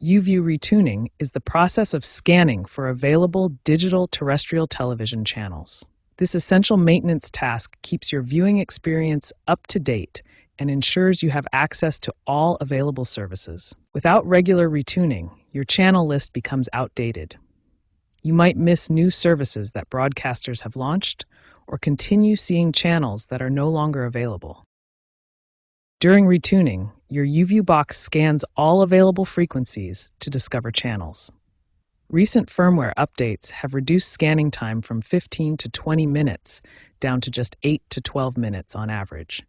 YouView retuning is the process of scanning for available digital terrestrial television channels. This essential maintenance task keeps your viewing experience up to date and ensures you have access to all available services. Without regular retuning, your channel list becomes outdated. You might miss new services that broadcasters have launched or continue seeing channels that are no longer available. During retuning, your YouView box scans all available frequencies to discover channels. Recent firmware updates have reduced scanning time from 15 to 20 minutes down to just 8 to 12 minutes on average.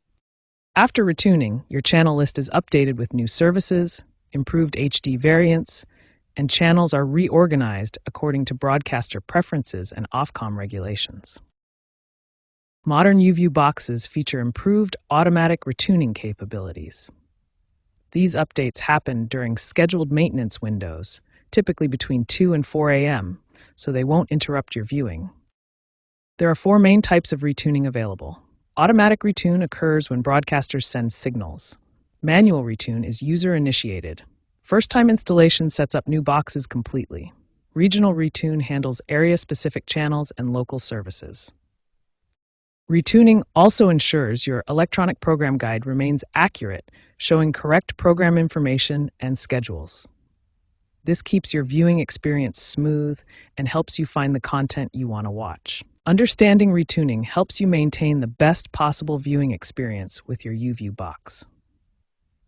After retuning, your channel list is updated with new services, improved HD variants, and channels are reorganized according to broadcaster preferences and Ofcom regulations. Modern YouView boxes feature improved automatic retuning capabilities. These updates happen during scheduled maintenance windows, typically between 2 and 4 a.m., so they won't interrupt your viewing. There are 4 main types of retuning available. Automatic retune occurs when broadcasters send signals. Manual retune is user-initiated. First-time installation sets up new boxes completely. Regional retune handles area-specific channels and local services. Retuning also ensures your electronic program guide remains accurate, showing correct program information and schedules. This keeps your viewing experience smooth and helps you find the content you want to watch. Understanding retuning helps you maintain the best possible viewing experience with your YouView box.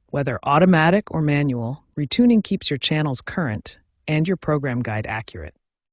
Whether automatic or manual, retuning keeps your channels current and your program guide accurate.